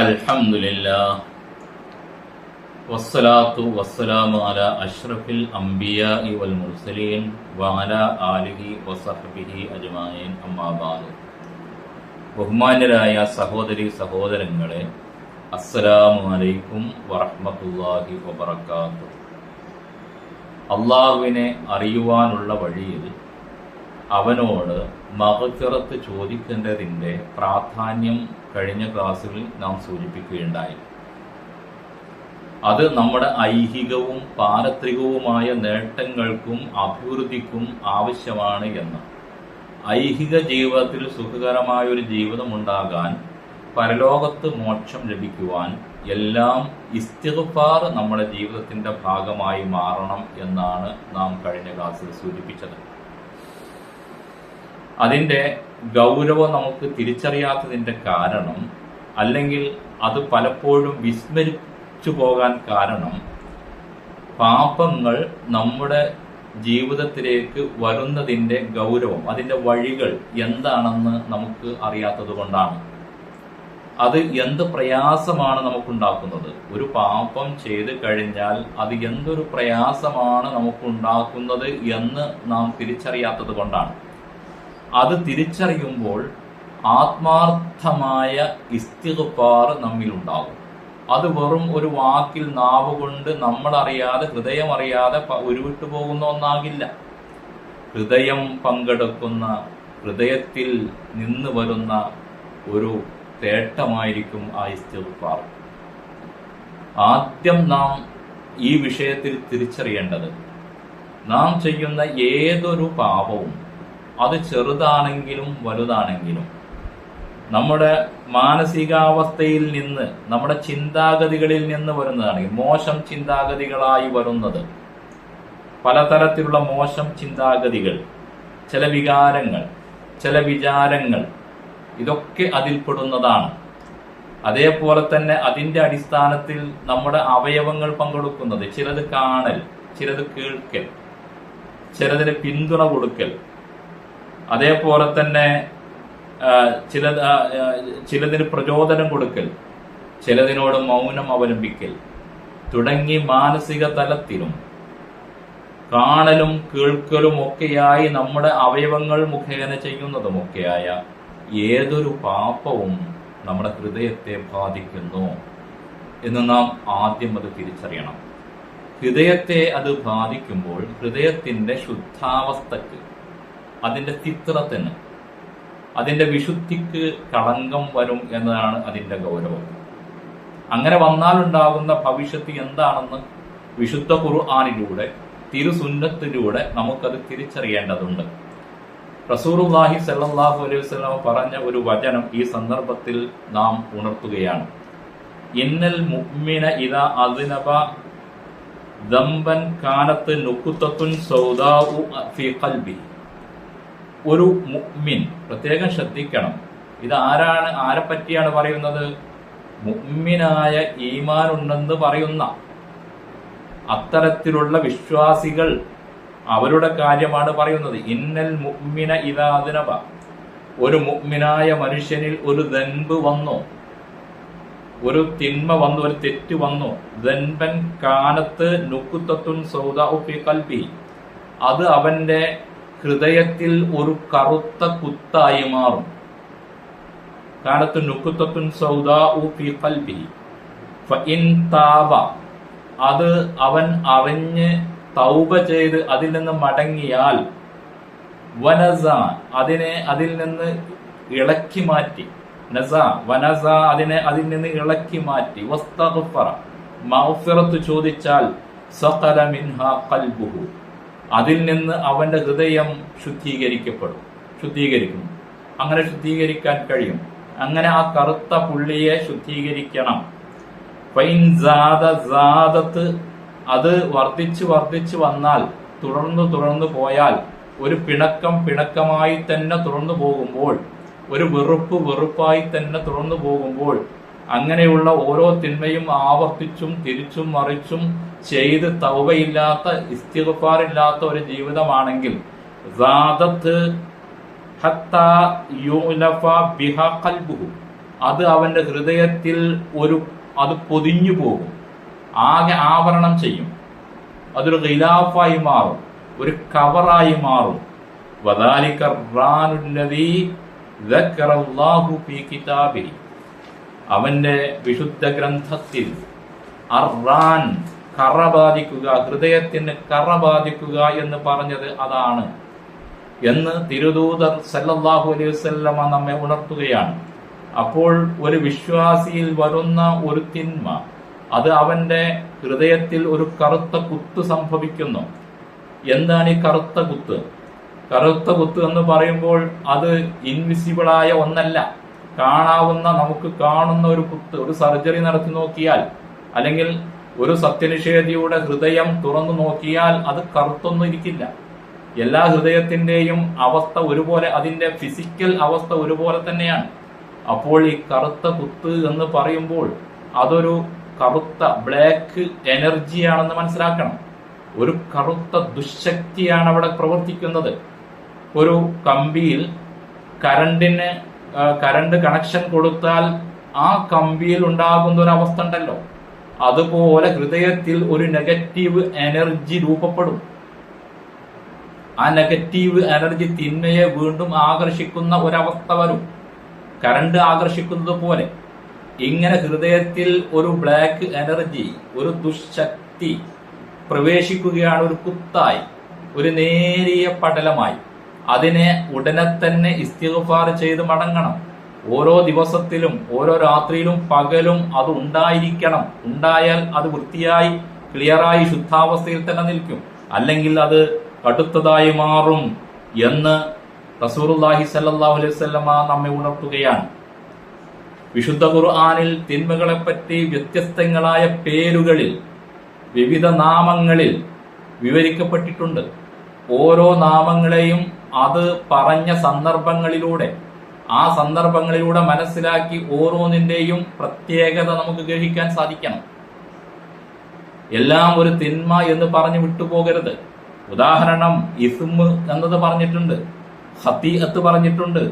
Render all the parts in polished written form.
അൽഹംദുലില്ലാഹ് വസ്സലാത്തു വസ്സലാമു അലാ അഷ്റഫിൽ അംബിയാഇ വൽ മുർസലീൻ വഅലാ ആലിഹി വസഹ്ബിഹി അജ്മഈൻ അമ്മാ ബഅദ്. ബഹുമാന്യരായ സഹോദരി സഹോദരങ്ങളെ, അസ്സലാമു അലൈക്കും വറഹ്മത്തുള്ളാഹി വബറകാതുഹു. അള്ളാഹുവിനെ അറിയുവാനുള്ള വഴിയിൽ അവനോട് മഗ്ഫിറത്ത് ചോദിക്കേണ്ടതിൻ്റെ പ്രാധാന്യം കഴിഞ്ഞ ക്ലാസ്സിൽ നാം സൂചിപ്പിക്കുകയുണ്ടായി. അത് നമ്മുടെ ഐഹികവും പാരത്രികവുമായ നേട്ടങ്ങൾക്കും അഭിവൃദ്ധിക്കും ആവശ്യമാണ് എന്ന്. ഐഹിക ജീവിതത്തിൽ സുഖകരമായ ഒരു ജീവിതം ഉണ്ടാകാൻ, പരലോകത്ത് മോക്ഷം ലഭിക്കുവാൻ എല്ലാം ഇസ്തിഗ്ഫാർ നമ്മുടെ ജീവിതത്തിന്റെ ഭാഗമായി മാറണം എന്നാണ് നാം കഴിഞ്ഞ ക്ലാസ്സിൽ സൂചിപ്പിച്ചത്. അതിന്റെ ഗൗരവം നമുക്ക് തിരിച്ചറിയാത്തതിന്റെ കാരണം, അല്ലെങ്കിൽ അത് പലപ്പോഴും വിസ്മരിച്ചു പോകാൻ കാരണം, പാപങ്ങൾ നമ്മുടെ ജീവിതത്തിലേക്ക് വരുന്നതിന്റെ ഗൗരവം, അതിന്റെ വഴികൾ എന്താണെന്ന് നമുക്ക് അറിയാത്തത് കൊണ്ടാണ്. അത് എന്ത് പ്രയാസമാണ് നമുക്കുണ്ടാക്കുന്നത്? ഒരു പാപം ചെയ്തു കഴിഞ്ഞാൽ അത് എന്തൊരു പ്രയാസമാണ് നമുക്കുണ്ടാക്കുന്നത് എന്ന് നാം തിരിച്ചറിയാത്തത് കൊണ്ടാണ്. അത് തിരിച്ചറിയുമ്പോൾ ആത്മാർത്ഥമായ ഇസ്തിഗ്ഫാർ നമ്മിലുണ്ടാകും. അത് വെറും ഒരു വാക്കിൽ നാവ് കൊണ്ട് നമ്മളറിയാതെ, ഹൃദയം അറിയാതെ ഉരുവിട്ടു പോകുന്ന ഒന്നാകില്ല. ഹൃദയം പങ്കെടുക്കുന്ന, ഹൃദയത്തിൽ നിന്ന് വരുന്ന ഒരു തേട്ടമായിരിക്കും ആ ഇസ്തിഗ്ഫാർ. ആദ്യം നാം ഈ വിഷയത്തിൽ തിരിച്ചറിയേണ്ടത്, നാം ചെയ്യുന്ന ഏതൊരു പാപവും, അത് ചെറുതാണെങ്കിലും വലുതാണെങ്കിലും, നമ്മുടെ മാനസികാവസ്ഥയിൽ നിന്ന്, നമ്മുടെ ചിന്താഗതികളിൽ നിന്ന് വരുന്നതാണെങ്കിൽ, മോശം ചിന്താഗതികളായി വരുന്നത്, പലതരത്തിലുള്ള മോശം ചിന്താഗതികൾ, ചില വികാരങ്ങൾ, ചില വിചാരങ്ങൾ, ഇതൊക്കെ അതിൽപ്പെടുന്നതാണ്. അതേപോലെ തന്നെ അതിന്റെ അടിസ്ഥാനത്തിൽ നമ്മുടെ അവയവങ്ങൾ പങ്കെടുക്കുന്നത്, ചിലത് കാണൽ, ചിലത് കേൾക്കൽ, ചിലതിന് പിന്തുണ കൊടുക്കൽ, അതേപോലെ തന്നെ ചിലതിന് പ്രചോദനം കൊടുക്കൽ, ചിലതിനോട് മൗനം അവലംബിക്കൽ തുടങ്ങി മാനസിക തലത്തിലും കാണലും കേൾക്കലും ഒക്കെയായി നമ്മുടെ അവയവങ്ങൾ മുഖേന ചെയ്യുന്നതുമൊക്കെയായ ഏതൊരു പാപവും നമ്മുടെ ഹൃദയത്തെ ബാധിക്കുന്നു എന്ന് നാം ആദ്യം അത് തിരിച്ചറിയണം. ഹൃദയത്തെ അത് ബാധിക്കുമ്പോൾ ഹൃദയത്തിന്റെ ശുദ്ധാവസ്ഥക്ക്, അതിന്റെ ഫിത്രത്തിന്, അതിന്റെ വിശുദ്ധിക്ക് കളങ്കം വരും എന്നതാണ് അതിന്റെ ഗൗരവം. അങ്ങനെ വന്നാലുണ്ടാകുന്ന ഭവിഷ്യത്ത് എന്താണെന്ന് വിശുദ്ധ ഖുർആനിലൂടെ, തിരുസുന്നത്തിലൂടെ നമുക്കത് തിരിച്ചറിയേണ്ടതുണ്ട്. റസൂലുള്ളാഹി സ്വല്ലല്ലാഹു അലൈഹി വസല്ലം പറഞ്ഞ ഒരു വചനം ഈ സന്ദർഭത്തിൽ നാം ഉണർത്തുകയാണ്. ഇന്നൽ മുഅ്മിന ഇദാ അദ്നബ ദംബൻ കാനത്ത് നുക്തത്തുൻ സൗദാഉ ഫീ ഖൽബി. ഒരു മുഅ്മിൻ, പ്രത്യേകം ശ്രദ്ധിക്കണം, ഇത് ആരെ പറ്റിയാണ് പറയുന്നത്? മുഅ്മിനായ ഈമാൻ ഉണ്ടെന്ന് പറയുന്ന അത്തരത്തിലുള്ള വിശ്വാസികൾ, അവരുടെ കാര്യമാണ് പറയുന്നത്. ഇന്നൽ മുഅ്മിന ഇദാ അദ്നബ, ഒരു മുഅ്മിനായ മനുഷ്യനിൽ ഒരു ദൻബ് വന്നു, ഒരു തിന്മ വന്നു, ഒരു തെറ്റ് വന്നു. ദൻബൻ കാനത്ത് നുക്തത്തുൻ സൗദാഉ ഫീ ഖൽബി, അത് അവന്റെ ഹൃദയത്തിൽ ഒരു കറുത്ത കുത്തായി മാറും. കാനത്ത് നുക്തത്തുൻ സൗദാഉ ഫീ ഖൽബി ഫഇൻ താബ, അത് അവൻ അറിഞ്ഞ് തൗബ ചെയ്ത് അതിൽ നിന്ന് മടങ്ങിയാൽ, വനസ, അതിൽ നിന്ന് ഇളക്കി മാറ്റി, വനസ അതിൽ നിന്ന് ഇളക്കി മാറ്റി, വസ്തഗ്ഫറ, മഗ്ഫിറത്ത് ചോദിച്ചാൽ, സഖല മിൻഹാ ഖൽബുഹു, അതിൽ നിന്ന് അവന്റെ ഹൃദയം ശുദ്ധീകരിക്കും. അങ്ങനെ ശുദ്ധീകരിക്കാൻ കഴിയും. അങ്ങനെ ആ കറുത്ത പുള്ളിയെ ശുദ്ധീകരിക്കണം. ഫൈൻ സാദത്ത്, അത് വർദ്ധിച്ചു വന്നാൽ, തുടർന്നു പോയാൽ, ഒരു പിണക്കമായി തന്നെ തുടർന്നു പോകുമ്പോൾ, ഒരു വെറുപ്പായി തന്നെ തുടർന്നു പോകുമ്പോൾ, അങ്ങനെയുള്ള ഓരോ തിന്മയും ആവർത്തിച്ചും തിരിച്ചും മറിച്ചും ചെയ്ത് തൗബയില്ലാത്ത, ഇസ്തിഗ്ഫാറില്ലാത്ത ഒരു ജീവിതമാണെങ്കിൽ, സാദത്ത് ഹത്താ യുലഫ ബിഹാ ഖൽബുഹു, അത് അവന്റെ ഹൃദയത്തിൽ അത് പൊതിഞ്ഞു പോകും, ആകെ ആവരണം ചെയ്യും, അതൊരു ഖിലാഫായി മാറും, ഒരു കവറായി മാറും. വദാലിക റാനുല്ലദീ ദക്കറല്ലാഹു ഫീ കിതാബിഹി, അവന്റെ വിശുദ്ധ ഗ്രന്ഥത്തിൽ അർറാൻ കറ ബാധിക്കുക, ഹൃദയത്തിന് കറ ബാധിക്കുക എന്ന് പറഞ്ഞത് അതാണ് എന്ന് തിരുദൂതർ സല്ലല്ലാഹു അലൈഹി വസല്ലമ നമ്മെ ഉണർത്തുകയാണ്. അപ്പോൾ ഒരു വിശ്വാസിയിൽ വരുന്ന ഒരു തിന്മ, അത് അവന്റെ ഹൃദയത്തിൽ ഒരു കറുത്ത കുത്ത് സംഭവിക്കുന്നു. എന്താണ് ഈ കറുത്ത കുത്ത്? കറുത്ത കുത്ത് എന്ന് പറയുമ്പോൾ അത് ഇൻവിസിബിളായ ഒന്നല്ല, കാണാവുന്ന, നമുക്ക് കാണുന്ന ഒരു കുത്ത്. ഒരു സർജറി നടത്തി നോക്കിയാൽ, അല്ലെങ്കിൽ ഒരു സത്യനിഷേധിയുടെ ഹൃദയം തുറന്നു നോക്കിയാൽ അത് കറുത്തൊന്നും ഇരിക്കില്ല. എല്ലാ ഹൃദയത്തിന്റെയും അവസ്ഥ ഒരുപോലെ, അതിന്റെ ഫിസിക്കൽ അവസ്ഥ ഒരുപോലെ തന്നെയാണ്. അപ്പോൾ ഈ കറുത്ത കുത്ത് എന്ന് പറയുമ്പോൾ അതൊരു കറുത്ത ബ്ലാക്ക് എനർജിയാണെന്ന് മനസ്സിലാക്കണം. ഒരു കറുത്ത ദുശക്തിയാണ് അവിടെ പ്രവർത്തിക്കുന്നത്. ഒരു കമ്പിയിൽ കറണ്ട് കണക്ഷൻ കൊടുത്താൽ ആ കമ്പിയിൽ ഉണ്ടാകുന്ന ഒരു അവസ്ഥ ഉണ്ടല്ലോ, അതുപോലെ ഹൃദയത്തിൽ ഒരു നെഗറ്റീവ് എനർജി രൂപപ്പെടും. ആ നെഗറ്റീവ് എനർജി തിന്മയെ വീണ്ടും ആകർഷിക്കുന്ന ഒരവസ്ഥ വരും, കറണ്ട് ആകർഷിക്കുന്നത് പോലെ. ഇങ്ങനെ ഹൃദയത്തിൽ ഒരു ബ്ലാക്ക് എനർജി, ഒരു ദുശക്തി പ്രവേശിക്കുകയാണ്, ഒരു കുത്തായി, ഒരു നേരിയ പടലമായി. അതിനെ ഉടനെ തന്നെ ഇസ്തിഗ്ഫാർ ചെയ്ത് മടങ്ങണം. ഓരോ ദിവസത്തിലും, ഓരോ രാത്രിയിലും പകലും അത് ഉണ്ടായിരിക്കണം. ഉണ്ടായാൽ അത് വൃത്തിയായി, ക്ലിയറായി, ശുദ്ധാവസ്ഥയിൽ തന്നെ നിൽക്കും. അല്ലെങ്കിൽ അത് കടുത്തതായി മാറും എന്ന് റസൂലുള്ളാഹി സ്വല്ലല്ലാഹു അലൈഹി വസല്ലമ നമ്മെ ഉണർത്തുകയാണ്. വിശുദ്ധ ഖുർആനിൽ തിന്മകളെപ്പറ്റി വ്യത്യസ്തങ്ങളായ പേരുകളിൽ, വിവിധ നാമങ്ങളിൽ വിവരിക്കപ്പെട്ടിട്ടുണ്ട്. ഓരോ നാമങ്ങളെയും അത് പറഞ്ഞ സന്ദർഭങ്ങളിലൂടെ, ആ സന്ദർഭങ്ങളിലൂടെ മനസ്സിലാക്കി ഓരോന്നിന്റെയും പ്രത്യേകത നമുക്ക് ഗ്രഹിക്കാൻ സാധിക്കണം. എല്ലാം ഒരു തിന്മ എന്ന് പറഞ്ഞു വിട്ടുപോകരുത്. ഉദാഹരണം, ഇസ്മ് എന്നത് പറഞ്ഞിട്ടുണ്ട്, ഖതീഅത്ത് പറഞ്ഞിട്ടുണ്ട്,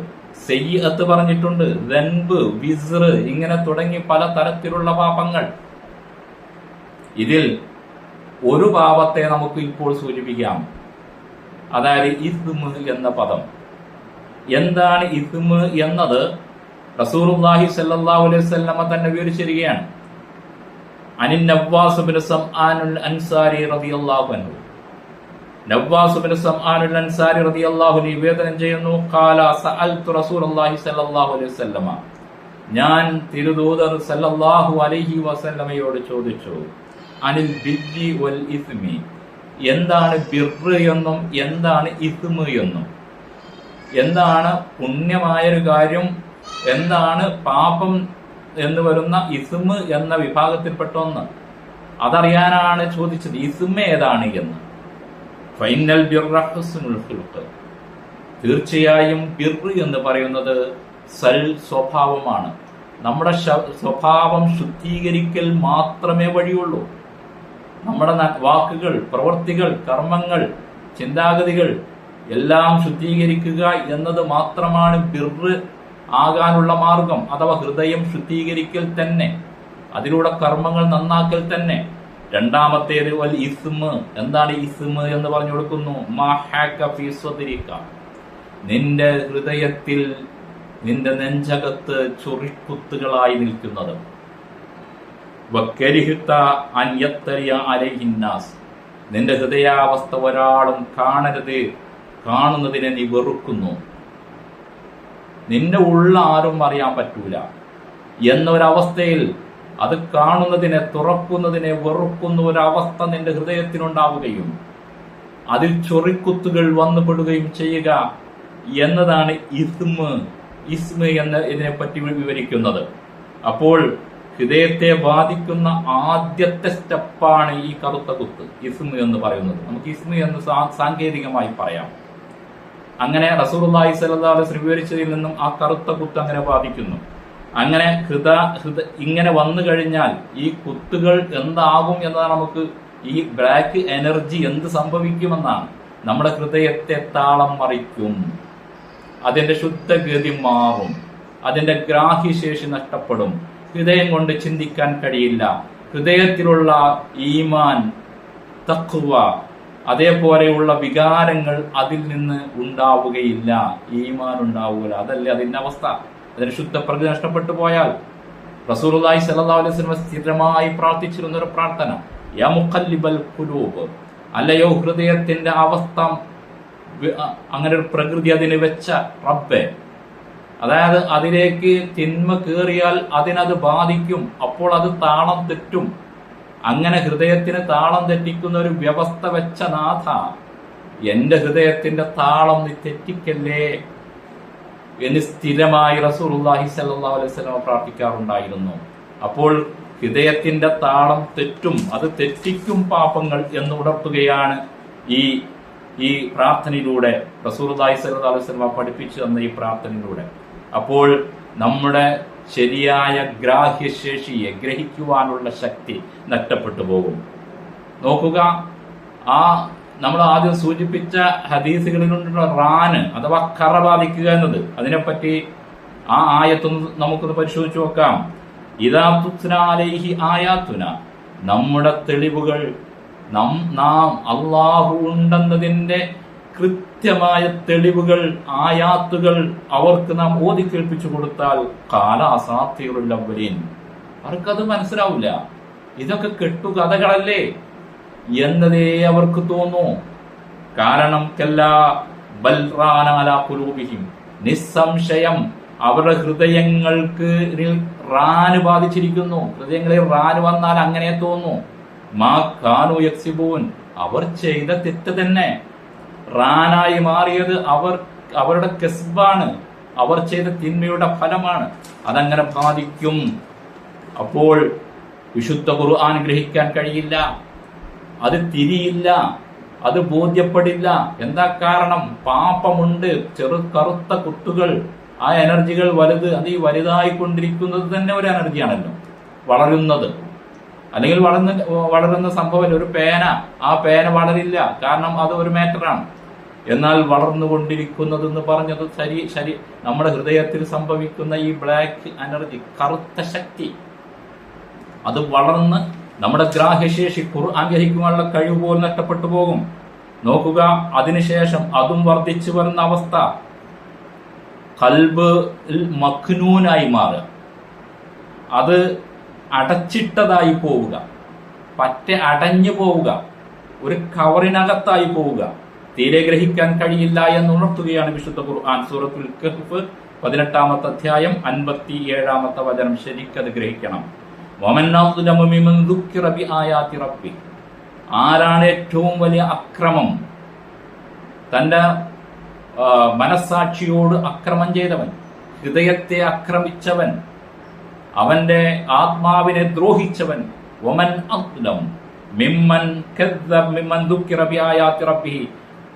സയ്യിഅത്ത് പറഞ്ഞിട്ടുണ്ട്, ദൻബ്, വിസ്ർ, ഇങ്ങനെ തുടങ്ങി പല തരത്തിലുള്ള പാപങ്ങൾ. ഇതിൽ ഒരു പാപത്തെ നമുക്ക് ഇപ്പോൾ സൂചിപ്പിക്കാം, അതായത് ഇസ്മ് എന്ന പദം. എന്താണ് ഇസ്മ് എന്നത് റസൂലുള്ളാഹി സ്വല്ലല്ലാഹു അലൈഹി വസല്ലമ തന്നെ വിവരിച്ചിരിക്കുകയാണ്. അനിൻ നവ്വാസ് ബിൻ സംആനുൽ അൻസാരി റളിയല്ലാഹു അൻഹു, നവ്വാസ് ബിൻ സംആനുൽ അൻസാരി റളിയല്ലാഹു അൻഹു നിവേദനം ചെയ്യുന്നു, ഖാല സഅൽതു റസൂലുള്ളാഹി സ്വല്ലല്ലാഹു അലൈഹി വസല്ലമ, ഞാൻ തിരുദൂതർ സല്ലല്ലാഹു അലൈഹി വസല്ലമയോട് ചോദിച്ചു, അനിൽ ബിർരി വൽ ഇസ്മി, എന്താണ് ബിർറ് എന്നും എന്താണ് ഇസ്മ് എന്നും, എന്താണ് പുണ്യമായൊരു കാര്യം, എന്താണ് പാപം എന്ന് വരുന്ന ഇസ്മ് എന്ന വിഭാഗത്തിൽപ്പെട്ട ഒന്ന്, അതറിയാനാണ് ചോദിച്ചത്. ഇസ്മ് ഏതാണ് എന്ന്. ഫൈനൽ ബിർറ ഹുസ്നുൽ ഖുൽഖ്, തീർച്ചയായും ബിർറ് എന്ന് പറയുന്നത് സൽ സ്വഭാവമാണ്. നമ്മുടെ സ്വഭാവം ശുദ്ധീകരിക്കൽ മാത്രമേ വഴിയുള്ളൂ. നമ്മുടെ വാക്കുകൾ, പ്രവൃത്തികൾ, കർമ്മങ്ങൾ, ചിന്താഗതികൾ എല്ലാം ശുദ്ധീകരിക്കുക എന്നത് മാത്രമാണ് ബിർറ് ആകാനുള്ള മാർഗം. അഥവാ ഹൃദയം ശുദ്ധീകരിക്കൽ തന്നെ, അതിലൂടെ കർമ്മങ്ങൾ നന്നാക്കൽ തന്നെ. രണ്ടാമത്തേത് വൽ ഇസ്മ്, എന്താണ് ഇസ്മ് എന്ന് പറഞ്ഞു കൊടുക്കുന്നു, മാ ഹാക ഫീ സ്വദ്രിക, നിന്റെ ഹൃദയത്തിൽ, നിന്റെ നെഞ്ചകത്ത് ചൊറിക്കുത്തുകളായി നിൽക്കുന്നത്. വകരിഹ്ത അൻ യത്തരിയ അലൈഹിന്നാസ്, നിന്റെ ഹൃദയാവസ്ഥ ഒരാളും കാണരുത്, കാണുന്നതിനെ നീ വെറുക്കുന്നു, നിന്റെ ഉള്ള ആരും അറിയാൻ പറ്റൂല എന്നൊരവസ്ഥയിൽ, അത് കാണുന്നതിനെ, തുറക്കുന്നതിനെ വെറുക്കുന്ന ഒരവസ്ഥ നിന്റെ ഹൃദയത്തിനുണ്ടാവുകയും അതിൽ ചൊറിക്കുത്തുകൾ വന്നുപെടുകയും ചെയ്യുക എന്നതാണ് ഇസ്മ് എന്ന ഇതിനെപ്പറ്റി വിവരിക്കുന്നത്. അപ്പോൾ ഹൃദയത്തെ ബാധിക്കുന്ന ആദ്യത്തെ സ്റ്റെപ്പാണ് ഈ കറുത്ത കുത്ത്, ഇസ്മ് എന്ന് പറയുന്നത്. നമുക്ക് ഇസ്മ് എന്ന് സാങ്കേതികമായി പറയാം. അങ്ങനെ റസൂലുള്ളാഹി സ്വല്ലല്ലാഹു അലൈഹി വസല്ലം വിവരിച്ചതിൽ നിന്നും ആ കറുത്ത കുത്ത് അങ്ങനെ ബാധിക്കുന്നു. അങ്ങനെ ഇങ്ങനെ വന്നു കഴിഞ്ഞാൽ ഈ കുത്തുകൾ എന്താകും എന്നതാണ്, നമുക്ക് ഈ ബ്ലാക്ക് എനർജി എന്ത് സംഭവിക്കുമെന്നാണ്. നമ്മുടെ ഹൃദയത്തെ താളം മറിക്കും, അതിന്റെ ശുദ്ധഗതി മാറും, അതിന്റെ ഗ്രാഹ്യശേഷി നഷ്ടപ്പെടും. ഹൃദയം കൊണ്ട് ചിന്തിക്കാൻ കഴിയില്ല. ഹൃദയത്തിലുള്ള ഈമാൻ, തഖ്വ, അതേപോലെയുള്ള വികാരങ്ങൾ അതിൽ നിന്ന് ഉണ്ടാവുകയില്ല. ഈമാൻ ഉണ്ടാവുകയില്ല. അതല്ലേ അതിന്റെ അവസ്ഥ. അതിന് ശുദ്ധപ്രകൃതി നഷ്ടപ്പെട്ടു പോയാൽ റസൂലുള്ളാഹി സ്വല്ലല്ലാഹു അലൈഹി വസല്ലം സ്ഥിരമായി പ്രാർത്ഥിച്ചിരുന്ന ഒരു പ്രാർത്ഥന, യാ മുഖല്ലിബൽ ഖുലൂബ്, അല്ലയോ ഹൃദയത്തിന്റെ അവസ്ഥ, അങ്ങനെ ഒരു പ്രകൃതി അതിന് വെച്ച റബ്ബെ, അതായത് അതിലേക്ക് തിന്മ കയറിയാൽ അതിനത് ബാധിക്കും. അപ്പോൾ അത് താളം തെറ്റും. അങ്ങനെ ഹൃദയത്തിന് താളം തെറ്റിക്കുന്ന ഒരു വ്യവസ്ഥ വെച്ച നാഥ, എന്റെ ഹൃദയത്തിന്റെ താളം നീ തെറ്റിക്കല്ലേ എന്ന് സ്ഥിരമായി റസൂലുള്ളാഹി സ്വല്ലല്ലാഹു അലൈഹി വസല്ലം പ്രാർത്ഥിക്കാറുണ്ടായിരുന്നു. അപ്പോൾ ഹൃദയത്തിന്റെ താളം തെറ്റും, അത് തെറ്റിക്കും പാപങ്ങൾ എന്ന് ഉണർത്തുകയാണ് ഈ പ്രാർത്ഥനയിലൂടെ റസൂലുള്ളാഹി സ്വല്ലല്ലാഹു അലൈഹി വസല്ലം പഠിപ്പിച്ചു തന്ന ഈ പ്രാർത്ഥനയിലൂടെ. അപ്പോൾ നമ്മുടെ ശരിയായ ഗ്രാഹ്യശേഷിയെ ഗ്രഹിക്കുവാനുള്ള ശക്തി നഷ്ടപ്പെട്ടു പോകും. നോക്കുക, നമ്മൾ ആദ്യം സൂചിപ്പിച്ച ഹദീസുകളിലുള്ള റാന് അഥവാ കറ ബാധിക്കുക എന്നത്, അതിനെപ്പറ്റി ആ ആയത്തൊന്ന് നമുക്കൊന്ന് പരിശോധിച്ചു നോക്കാം. ഇദാ തുത്ലാ അലൈഹി ആയാതുന, നമ്മുടെ തെളിവുകൾ, നാം അല്ലാഹു ഉണ്ടെന്നതിന്റെ കൃത്യമായ തെളിവുകൾ, ആയാത്തുകൾ അവർക്ക് നാം ഓതി കേൾപ്പിച്ചു കൊടുത്താൽ ഖാല അസാത്തീറുൽ അവ്വലീൻ, അവർക്കത് മനസ്സിലാവില്ല. ഇതൊക്കെ കെട്ടുകഥകളല്ലേ എന്നതേ അവർക്ക് തോന്നൂ. കാരണം കല്ലാ ബൽ റാന അലാ ഖുലൂബിഹിം, നിസ്സംശയം അവരുടെ ഹൃദയങ്ങൾക്ക് റാന് ബാധിച്ചിരിക്കുന്നു. ഹൃദയങ്ങളിൽ റാന് വന്നാൽ അങ്ങനെ തോന്നൂ. മാ കാനൂ യക്സിബൂൻ, അവർ ചെയ്ത തെറ്റ് തന്നെ റാനായി മാറിയത് അവരുടെ കസ്ബാണ്, അവർ ചെയ്ത തിന്മയുടെ ഫലമാണ്. അതങ്ങനെ ബാധിക്കും. അപ്പോൾ വിശുദ്ധ ഖുർആൻ ഗ്രഹിക്കാൻ കഴിയില്ല, അത് തിരിയില്ല, അത് ബോധ്യപ്പെടില്ല. എന്താ കാരണം? പാപമുണ്ട്, കറുത്ത കുത്തുകൾ, ആ എനർജികൾ വലുത്, അത് ഈ വലുതായിക്കൊണ്ടിരിക്കുന്നത് തന്നെ ഒരു എനർജിയാണല്ലോ, വളരുന്നത്. അല്ലെങ്കിൽ വളരുന്ന സംഭവം ഒരു പേന, ആ പേന വളരില്ല, കാരണം അത് ഒരു മാറ്ററാണ്. എന്നാൽ വളർന്നുകൊണ്ടിരിക്കുന്നത് എന്ന് പറഞ്ഞത് ശരി നമ്മുടെ ഹൃദയത്തിൽ സംഭവിക്കുന്ന ഈ ബ്ലാക്ക് എനർജി, കറുത്ത ശക്തി, അത് വളർന്ന് നമ്മുടെ ഗ്രാഹ്യശേഷി, ഖുർആൻ ഗ്രഹിക്കുവാനുള്ള കഴിവ് പോലും നഷ്ടപ്പെട്ടു പോകും. നോക്കുക, അതിനുശേഷം അതും വർദ്ധിച്ചു വരുന്ന അവസ്ഥ, ഖൽബ് മഖ്നൂനായി മാറുക, അത് അടച്ചിട്ടതായി പോവുക, പറ്റെ അടഞ്ഞു പോവുക, ഒരു കവറിനകത്തായി പോവുക, തീരെ ഗ്രഹിക്കാൻ കഴിയില്ല എന്ന് ഉണർത്തുകയാണ് വിശുദ്ധ ഖുർആൻ. സൂറത്തുൽ കഹ്ഫ് 18-ാമത്തെ അധ്യായം 57-ാമത്തെ വചനം. ശരിക്കത് ഗ്രഹിക്കണം. ആരാണ് ഏറ്റവും വലിയ അക്രമം? തന്റെ മനസ്സാക്ഷിയോട് അക്രമം ചെയ്തവൻ, ഹൃദയത്തെ ആക്രമിച്ചവൻ, അവന്റെ ആത്മാവിനെ ദ്രോഹിച്ചവൻ. വമൻ അസ്ലം മിമ്മൻ കദ്ദബ മിമ്മൻ ദുക്കിറ ബിആയാതി റബ്ബിഹി,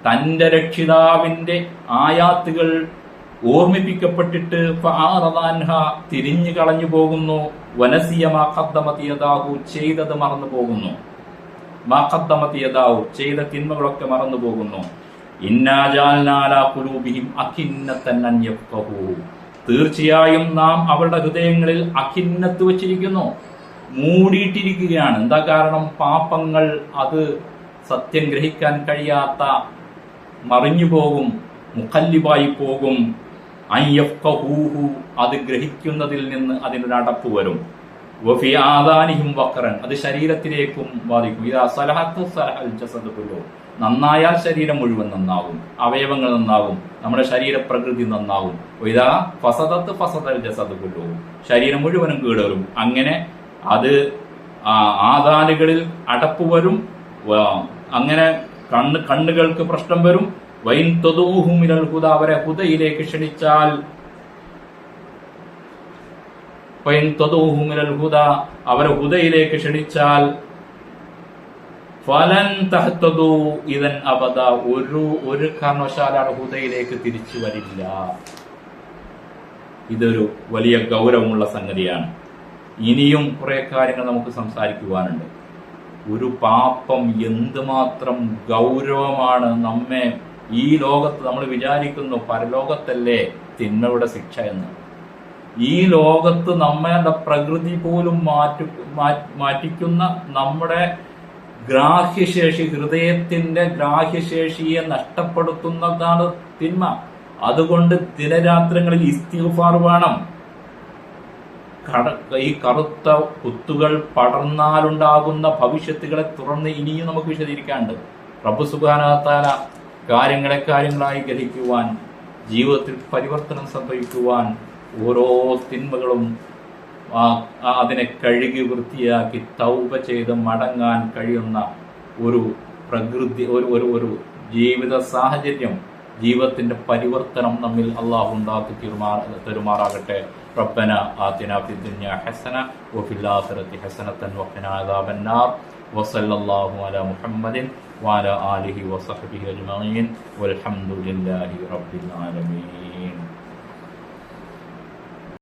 തന്റെ രക്ഷിതാവിന്റെ ആയാത്തുകൾ ഓർമ്മിപ്പിക്കപ്പെട്ടിട്ട് ഫഅറദ അൻഹാ, തിരിഞ്ഞു കളഞ്ഞു പോകുന്നു. വനസിയ മാ ഖദ്ദമത് യദാഹു, ചെയ്തത് മറന്നു പോകുന്നു. മാ ഖദ്ദമത് യദാഹു, ചെയ്ത തിന്മകളൊക്കെ മറന്നു പോകുന്നു. ഇന്നാ ജഅൽനാ അലാ ഖുലൂബിഹിം അകിന്നതൻ അൻ യഫ്ഖഹൂ, തീർച്ചയായും നാം അവരുടെ ഹൃദയങ്ങളിൽ അകിന്നത്ത് വച്ചിരിക്കുന്നു, മൂടിയിട്ടിരിക്കുകയാണ്. എന്താ കാരണം? പാപങ്ങൾ, അത് സത്യം ഗ്രഹിക്കാൻ കഴിയാത്ത, മറിഞ്ഞു പോകും, മുഖല്ലിബായി പോകും. അയ്യഫ്ഖഹൂഹു, അത് ഗ്രഹിക്കുന്നതിൽ നിന്ന് അതിനൊരു അടപ്പ് വരും. വഫി ആദാനിഹിം വഖറൻ, അത് ശരീരത്തിലേക്കും ബാധിക്കും. ഇദാ സലഹത്തു സലഹൽ ജസദു കുല്ലു, നന്നായാൽ ശരീരം മുഴുവൻ നന്നാവും, അവയവങ്ങൾ നന്നാവും, നമ്മുടെ ശരീരപ്രകൃതി നന്നാവും. ഇദാ ഫസദത്ത് ഫസദൽ ജസദു കുല്ലു, ശരീരം മുഴുവനും കേടുവരും. അങ്ങനെ അത് ആദാനുകളിൽ അടപ്പ് വരും. അങ്ങനെ കണ്ണുകൾക്ക് പ്രശ്നം വരും. വൈൻ തദൂഹു മിനൽ ഹുദ, അവരെ ഹുദയിലേക്ക് ക്ഷണിച്ചാൽ, വൈൻ തദൂഹു മിനൽ ഹുദ, അവരെ ഹുദയിലേക്ക് ക്ഷണിച്ചാൽ, ഫലൻ തഹ്തദൂ ഇദൻ അബദ, ഒരു കാരണവശാലാണ് ഹുദയിലേക്ക് തിരിച്ചു വരില്ല. ഇതൊരു വലിയ ഗൗരവമുള്ള സംഗതിയാണ്. ഇനിയും കുറെ കാര്യങ്ങൾ നമുക്ക് സംസാരിക്കുവാനുണ്ട്. ഒരു പാപം എന്തുമാത്രം ഗൗരവമാണ്. നമ്മെ ഈ ലോകത്ത് നമ്മൾ വിചാരിക്കുന്നു പരലോകത്തല്ലേ തിന്മയുടെ ശിക്ഷ എന്ന്. ഈ ലോകത്ത് നമ്മളുടെ പ്രകൃതി പോലും മാറ്റിക്കുന്ന നമ്മുടെ ഗ്രാഹ്യശേഷി, ഹൃദയത്തിന്റെ ഗ്രാഹ്യശേഷിയെ നഷ്ടപ്പെടുത്തുന്നതാണ് തിന്മ. അതുകൊണ്ട് ദിനരാത്രങ്ങളിൽ ഇസ്തിഗ്ഫാർ വേണം. ഈ കറുത്ത കുത്തുകൾ പടർന്നാലുണ്ടാകുന്ന ഭവിഷ്യത്തുകളെ തുറന്ന് ഇനിയും നമുക്ക് വിശദീകരിക്കാനുണ്ട്. റബ്ബ് സുബ്ഹാനഹു വ തആല കാര്യങ്ങളായി ഗ്രഹിക്കുവാൻ, ജീവിതത്തിൽ പരിവർത്തനം സംഭവിക്കുവാൻ, ഓരോ തിന്മകളും അതിനെ കഴുകി വൃത്തിയാക്കി തൗബ ചെയ്ത് മടങ്ങാൻ കഴിയുന്ന ഒരു പ്രകൃതി, ഒരു ജീവിത സാഹചര്യം, ജീവിതത്തിന്റെ പരിവർത്തനം നമ്മിൽ അള്ളാഹു ഉണ്ടാക്കി തരുമാറാകട്ടെ. റബ്ബന ആതിനാ ഫിദ്ദുനിയ ഹസന വഫിൽ ആഖിറതി ഹസനതൻ വഖിനാ അദാബന്നാർ. വസല്ലല്ലാഹു അലാ മുഹമ്മദിൻ വഅലാ ആലിഹി വസഹ്ബിഹി അജ്മഈൻ വൽഹംദുലില്ലാഹി റബ്ബിൽ ആലമീൻ.